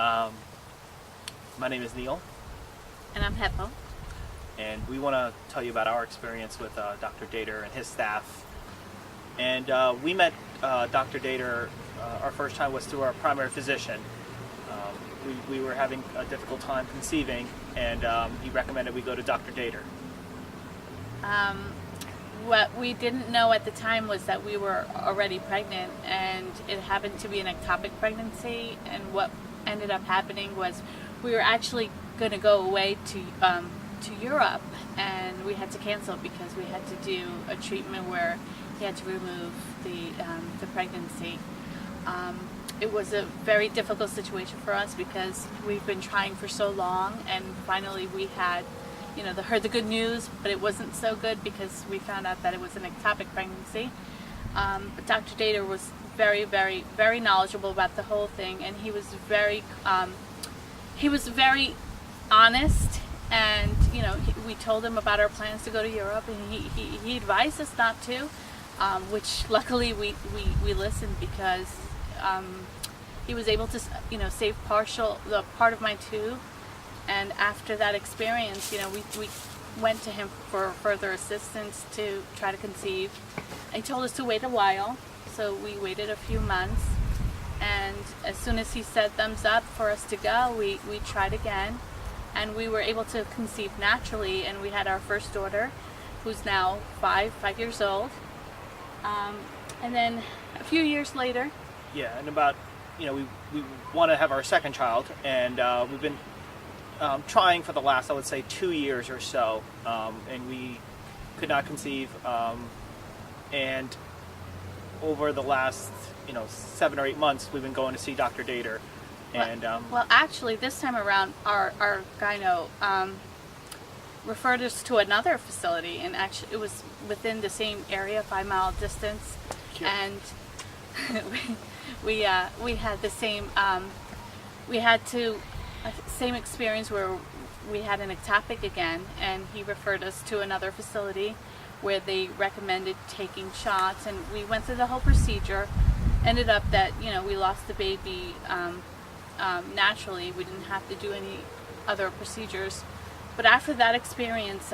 Um, my name is Neil, And I'm Heppo. and we want to tell you about our experience with Dr. Daiter and his staff. And we met Dr. Daiter, our first time was through our primary physician. We were having a difficult time conceiving, and he recommended we go to Dr. Daiter. What we didn't know at the time was that we were already pregnant, and it happened to be an ectopic pregnancy. And what ended up happening was we were actually going to go away to Europe, and we had to cancel because we had to do a treatment where he had to remove the pregnancy. It was a very difficult situation for us because we've been trying for so long, and finally we had heard the good news, but it wasn't so good because we found out that it was an ectopic pregnancy. But Dr. Daiter was very, very, very knowledgeable about the whole thing, and he was very honest. And we told him about our plans to go to Europe, and he advised us not to, which luckily we listened because he was able to save the part of my tube. And after that experience, we went to him for further assistance to try to conceive. He told us to wait a while, so we waited a few months. And as soon as he said thumbs up for us to go, we tried again. And we were able to conceive naturally, and we had our first daughter, who's now 5 years old. And then a few years later... Yeah, and about, we want to have our second child, and we've been trying for the last, I would say, 2 years or so, and we could not conceive. And over the last, 7 or 8 months, we've been going to see Dr. Daiter. And well, actually, this time around, our gyno referred us to another facility, and actually, it was within the same area, 5-mile distance, Cute. And we had the same same experience where we had an ectopic again, and he referred us to another facility where they recommended taking shots, and we went through the whole procedure. Ended up that we lost the baby naturally. We didn't have to do any other procedures. But after that experience,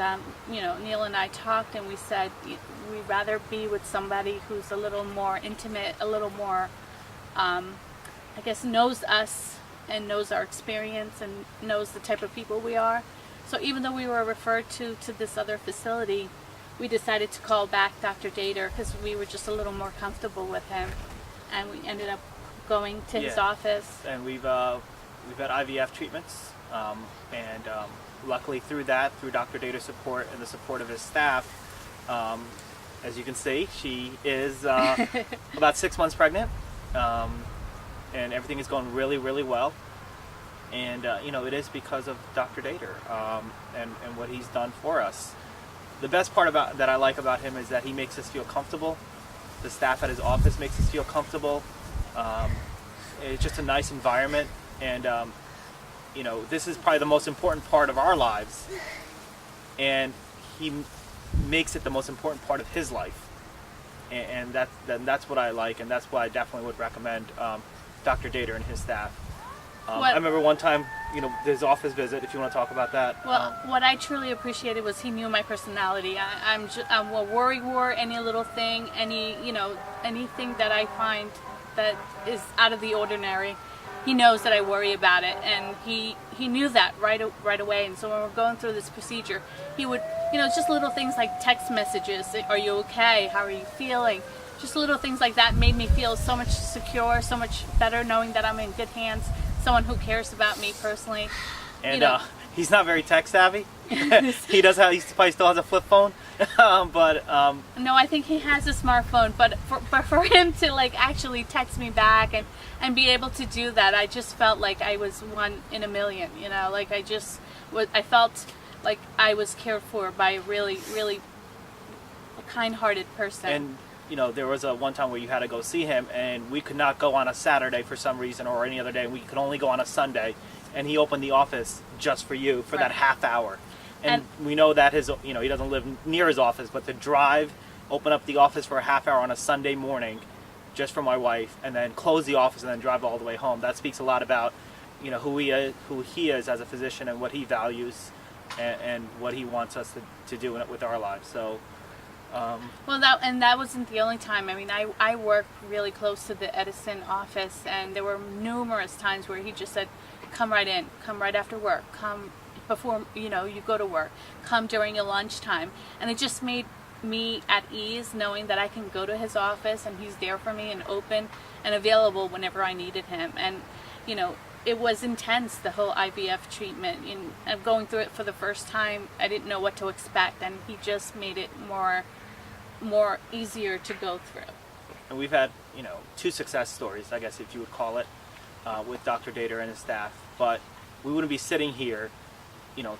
Neil and I talked, and we said we'd rather be with somebody who's a little more intimate, a little more, knows us and knows our experience and knows the type of people we are. So even though we were referred to this other facility, we decided to call back Dr. Daiter because we were just a little more comfortable with him, and we ended up going to his office. And we've had IVF treatments, and luckily through Dr. Daiter's support and the support of his staff, as you can see, she is about 6 months pregnant. And everything is going really, really well. And, it is because of Dr. Daiter and what he's done for us. The best part that I like about him is that he makes us feel comfortable. The staff at his office makes us feel comfortable. It's just a nice environment. And, this is probably the most important part of our lives. And he makes it the most important part of his life. And that's what I like, and that's why I definitely would recommend Dr. Daiter and his staff. I remember one time, his office visit, if you want to talk about that. Well, what I truly appreciated was he knew my personality. I'm a worrywart, any little thing, anything that I find that is out of the ordinary. He knows that I worry about it, and he knew that right away. And so when we're going through this procedure, he would, just little things like text messages. Are you okay? How are you feeling? Just little things like that made me feel so much secure, so much better knowing that I'm in good hands, someone who cares about me personally. And he's not very tech savvy. He probably still has a flip phone. But no, I think he has a smartphone, but for him to actually text me back and be able to do that, I just felt like I was one in a million, I felt like I was cared for by a really, really kind-hearted person. And there was one time where you had to go see him, and we could not go on a Saturday for some reason or any other day. We could only go on a Sunday, and he opened the office just for you for that half hour. And we know that he doesn't live near his office, but to drive, open up the office for a half hour on a Sunday morning just for my wife, and then close the office and then drive all the way home, that speaks a lot about who he is as a physician and what he values and what he wants us to do with our lives. So. Well, that wasn't the only time. I mean, I work really close to the Edison office, and there were numerous times where he just said, "Come right in, come right after work, come before you go to work, come during your lunchtime," and it just made me at ease knowing that I can go to his office and he's there for me and open and available whenever I needed him. And it was intense, the whole IVF treatment. And going through it for the first time, I didn't know what to expect, and he just made it more easier to go through. And we've had 2 success stories, I guess if you would call it, with Dr. Daiter and his staff. But we wouldn't be sitting here,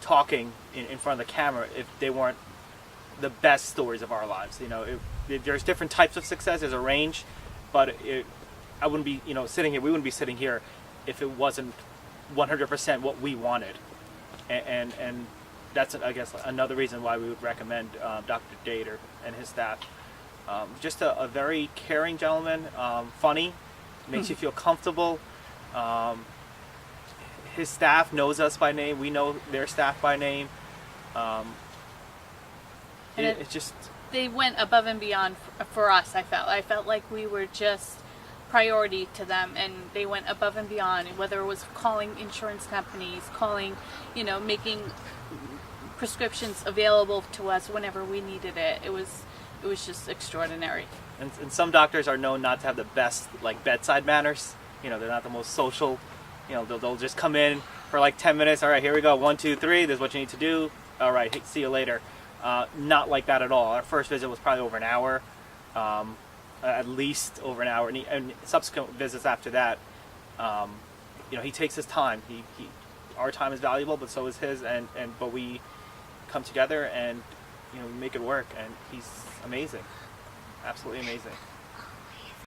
talking in front of the camera if they weren't the best stories of our lives. There's different types of success. There's a range, but I wouldn't be sitting here. We wouldn't be sitting here if it wasn't 100% what we wanted. And that's, I guess, another reason why we would recommend Dr. Daiter and his staff. Just a very caring gentleman, funny, makes you feel comfortable. His staff knows us by name. We know their staff by name. It just... They went above and beyond for us, I felt like we were just priority to them, and they went above and beyond, whether it was calling insurance companies, making prescriptions available to us whenever we needed it. It was just extraordinary. And some doctors are known not to have the best bedside manners. They're not the most social. They'll just come in for 10 minutes. All right, here we go. 1, 2, 3. This is what you need to do. All right, see you later. Not like that at all. Our first visit was probably over an hour. At least over an hour, and subsequent visits after that, he takes his time. Our time is valuable, but so is his, but we come together and we make it work, and he's amazing, absolutely amazing.